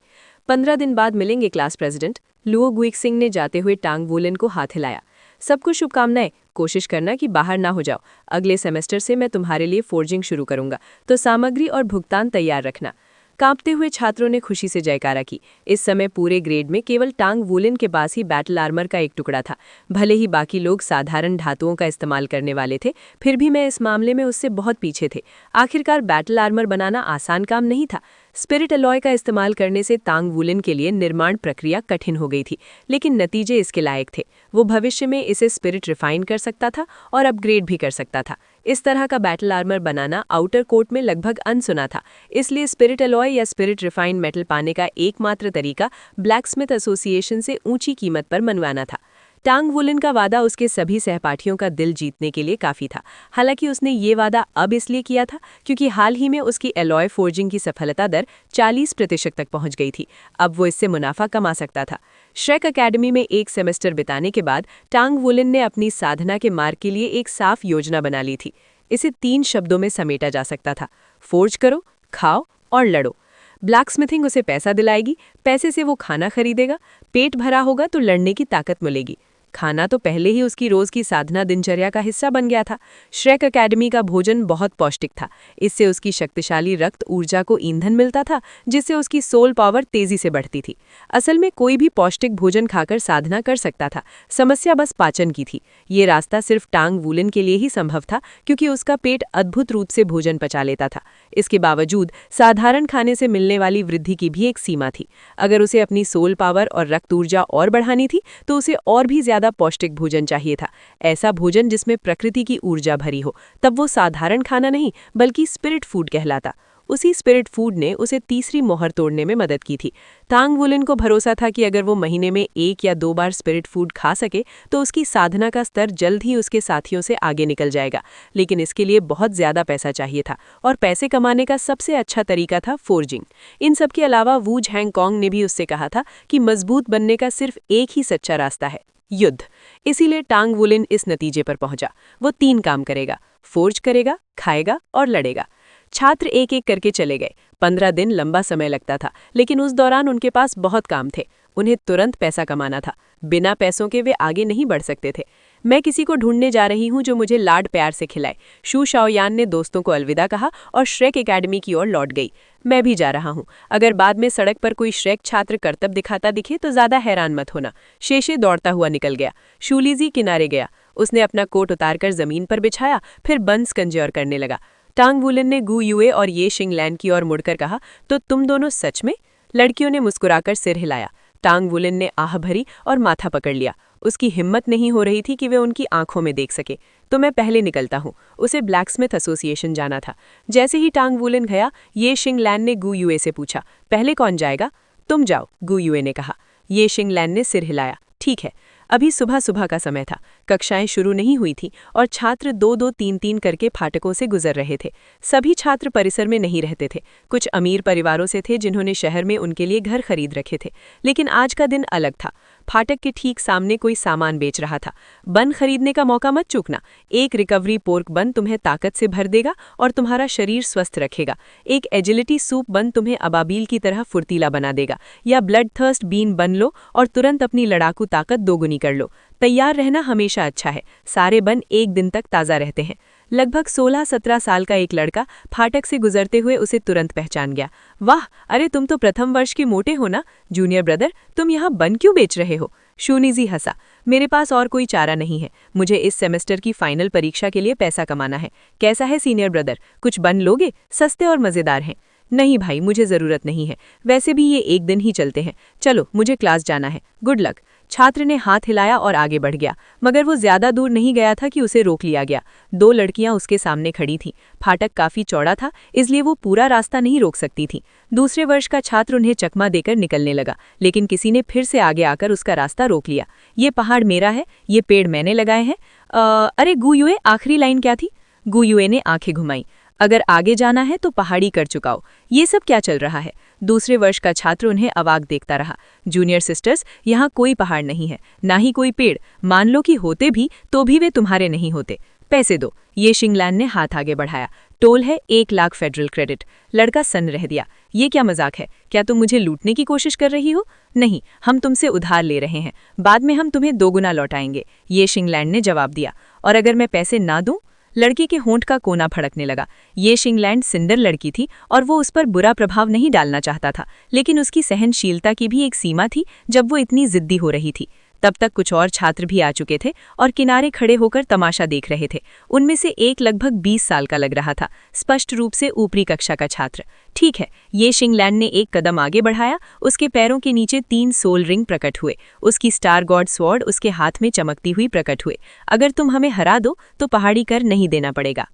15 दिन बाद मिलेंगे क्लास प्रेसिडेंट, लुओ गुइक्सिंग ने जाते हुए टांग वूलिन को हाथ हिलाया। सबको शुभकामनाएं। कोशिश करना कि बाहर ना हो जाओ। अगले सेमेस्टर से मैं तुम्हारे लिए फोर्जिंग शुरू करूंगा, तो सामग्री और भुगतान तैयार रखना। कांपते हुए छात्रों ने खुशी से जयकारा की। इस समय पूरे ग्रेड में केवल टांग वूलन के पास ही बैटल आर्मर का एक टुकड़ा था। भले ही बाकी लोग साधारण धातुओं का इस्तेमाल करने वाले थे, फिर भी मैं इस मामले में उससे बहुत पीछे थे। आखिरकार बैटल आर्मर बनाना आसान काम नहीं था। स्पिरिट अलॉय का इस्तेमाल करने से टांग वूलन के लिए निर्माण प्रक्रिया कठिन हो गई थी, लेकिन नतीजे इसके लायक थे। वो भविष्य में इसे स्पिरिट रिफाइन कर सकता था और अपग्रेड भी कर सकता था। इस तरह का बैटल आर्मर बनाना आउटर कोर्ट में लगभग अनसुना था। इसलिए स्पिरिट अलॉय या स्पिरिट रिफाइंड मेटल पाने का एकमात्र तरीका ब्लैकस्मिथ एसोसिएशन से ऊंची कीमत पर मनवाना था। टांग वुलन का वादा उसके सभी सहपाठियों का दिल जीतने के लिए काफी था। हालांकि उसने ये वादा अब इसलिए किया था क्योंकि हाल ही में उसकी एलॉय फोर्जिंग की सफलता दर 40% तक पहुंच गई थी। अब वो इससे मुनाफा कमा सकता था। श्रेक अकेडमी में एक सेमेस्टर बिताने के बाद टांग वुलन ने अपनी साधना के मार्ग के लिए एक साफ योजना बना ली थी। इसे 3 शब्दों में समेटा जा सकता था: फोर्ज करो, खाओ और लड़ो। ब्लैकस्मिथिंग उसे पैसा दिलाएगी, पैसे से वो खाना खरीदेगा, पेट भरा होगा तो लड़ने की ताकत मिलेगी। खाना तो पहले ही उसकी रोज की साधना दिनचर्या का हिस्सा बन गया था। श्रेक अकेडमी का भोजन बहुत पौष्टिक था। इससे उसकी शक्तिशाली रक्त ऊर्जा को ईंधन मिलता था, जिससे उसकी सोल पावर तेजी से बढ़ती थी। असल में कोई भी पौष्टिक भोजन खाकर साधना कर सकता था, समस्या बस पाचन की थी। ये रास्ता सिर्फ टांग वुलन के लिए ही संभव था, क्योंकि उसका पेट अद्भुत रूप से भोजन पचा लेता था। इसके बावजूद साधारण खाने से मिलने वाली वृद्धि की भी एक सीमा थी। अगर उसे अपनी सोल पावर और रक्त ऊर्जा और बढ़ानी थी, तो उसे और भी ज्यादा पौष्टिक भोजन चाहिए था। ऐसा भोजन जिसमें प्रकृति की ऊर्जा भरी हो। तब वो साधारण खाना नहीं, बल्कि स्पिरिट फूड कहलाता। उसी स्पिरिट फूड ने उसे तीसरी मोहर तोड़ने में मदद की थी। टांग वुलन को भरोसा था कि अगर वो महीने में 1 या 2 बार स्पिरिट फूड खा सके तो उसकी साधना का स्तर जल्द ही उसके साथियों से आगे निकल जाएगा। लेकिन इसके लिए बहुत ज्यादा पैसा चाहिए था, और पैसे कमाने का सबसे अच्छा तरीका था फोर्जिंग। इन सब के अलावा वू झैंगकॉन्ग ने भी उससे कहा था कि मजबूत बनने का सिर्फ एक ही सच्चा रास्ता है: युद्ध। इसीलिए टांग वुलन इस नतीजे पर पहुंचा। वो 3 काम करेगा: फोर्ज करेगा, खाएगा और लड़ेगा। छात्र एक एक करके चले गए। 15 दिन लंबा समय लगता था, लेकिन उस दौरान उनके पास बहुत काम थे। उन्हें तुरंत पैसा कमाना था। बिना पैसों के वे आगे नहीं बढ़ सकते थे। मैं किसी को ढूंढने जा रही हूं जो मुझे लाड प्यार से खिलाए, शू शाओयान ने दोस्तों को अलविदा कहा और श्रेक एकेडमी की ओर लौट गई। मैं भी जा रहा हूं। अगर बाद में सड़क पर कोई श्रेक छात्र करतब दिखाता दिखे तो ज्यादा हैरान मत होना। शेषे दौड़ता हुआ निकल गया। शूलीजी किनारे गया। उसने अपना कोट उतारकर जमीन पर बिछाया, फिर बंस कंज्योर करने लगा। टांग वुलन ने गु युए और ये शिंगलैन की ओर मुड़कर कहा, तो तुम दोनों सच में? लड़कियों ने मुस्कुराकर सिर हिलाया। टांग वुलन ने आह भरी और माथा पकड़ लिया। उसकी हिम्मत नहीं हो रही थी कि वे उनकी आंखों में देख सके। तो मैं पहले निकलता हूँ। उसे ब्लैकस्मिथ एसोसिएशन जाना था। जैसे ही टांग वुलन गया, ये शिंगलैन ने गु युए से पूछा, पहले कौन जाएगा? तुम जाओ, गु युए ने कहा। ये शिंगलैन ने सिर हिलाया। ठीक है। अभी सुबह सुबह का समय था। कक्षाएं शुरू नहीं हुई थी और छात्र 2-2, 3-3 करके फाटकों से गुजर रहे थे। सभी छात्र परिसर में नहीं रहते थे। कुछ अमीर परिवारों से थे जिन्होंने शहर में उनके लिए घर खरीद रखे थे। लेकिन आज का दिन अलग था। फाटक के ठीक सामने कोई सामान बेच रहा था। बन खरीदने का मौका मत चूकना। एक रिकवरी पोर्क बन तुम्हें ताकत से भर देगा और तुम्हारा शरीर स्वस्थ रखेगा। एक एजिलिटी सूप बन तुम्हें अबाबील की तरह फुर्तीला बना देगा। या ब्लड थर्स्ट बीन बन लो और तुरंत अपनी लड़ाकू ताकत दोगुनी कर लो। तैयार रहना हमेशा अच्छा है। सारे बन एक दिन तक ताज़ा रहते हैं। लगभग 16-17 साल का एक लड़का फाटक से गुजरते हुए उसे तुरंत पहचान गया। वाह, अरे तुम तो प्रथम वर्ष के मोटे हो ना? जूनियर ब्रदर, तुम यहाँ बन क्यों बेच रहे हो? शूनीजी हंसा। मेरे पास और कोई चारा नहीं है। मुझे इस सेमेस्टर की फाइनल परीक्षा के लिए पैसा कमाना है। कैसा है सीनियर ब्रदर, कुछ बन लोगे? सस्ते और मज़ेदार हैं। नहीं भाई, मुझे ज़रूरत नहीं है। वैसे भी ये एक दिन ही चलते हैं। चलो, मुझे क्लास जाना है। Good luck. छात्र ने हाथ हिलाया और आगे बढ़ गया, मगर वो ज्यादा दूर नहीं गया था कि उसे रोक लिया गया। 2 लड़कियां उसके सामने खड़ी थीं। फाटक काफी चौड़ा था, इसलिए वो पूरा रास्ता नहीं रोक सकती थीं। दूसरे वर्ष का छात्र उन्हें चकमा देकर निकलने लगा, लेकिन किसी ने फिर से आगे आकर उसका रास्ता रोक लिया। ये पहाड़ मेरा है, ये पेड़ मैंने लगाए हैं। अरे गु युए, आखिरी लाइन क्या थी? गु युए ने आंखें घुमाई। अगर आगे जाना है तो पहाड़ी कर चुकाओ। ये सब क्या चल रहा है? दूसरे वर्ष का छात्र उन्हें अवाक देखता रहा। जूनियर सिस्टर्स, यहाँ कोई पहाड़ नहीं है, ना ही कोई पेड़। मान लो कि होते भी तो भी वे तुम्हारे नहीं होते। पैसे दो। ये शिंगलैन ने हाथ आगे बढ़ाया। टोल है 1 लाख फेडरल क्रेडिट। लड़का सन्न रह दिया। ये क्या मजाक है? क्या तुम मुझे लूटने की कोशिश कर रही हो? नहीं, हम तुमसे उधार ले रहे हैं, बाद में हम तुम्हें 2 गुना लौटाएंगे, ये शिंगलैन ने जवाब दिया। और अगर मैं पैसे ना दूं? लड़के के होंठ का कोना फड़कने लगा। ये शिंगलैंड सिंडर लड़की थी और वो उस पर बुरा प्रभाव नहीं डालना चाहता था, लेकिन उसकी सहनशीलता की भी एक सीमा थी जब वो इतनी जिद्दी हो रही थी। तब तक कुछ और छात्र भी आ चुके थे और किनारे खड़े होकर तमाशा देख रहे थे। उनमें से एक लगभग 20 साल का लग रहा था, स्पष्ट रूप से ऊपरी कक्षा का छात्र। ठीक है, ये शिंगलैंड ने एक कदम आगे बढ़ाया। उसके पैरों के नीचे 3 सोल रिंग प्रकट हुए। उसकी स्टार गॉड स्वॉर्ड उसके हाथ में चमकती हुई प्रकट हुए। अगर तुम हमें हरा दो तो पहाड़ी कर नहीं देना पड़ेगा।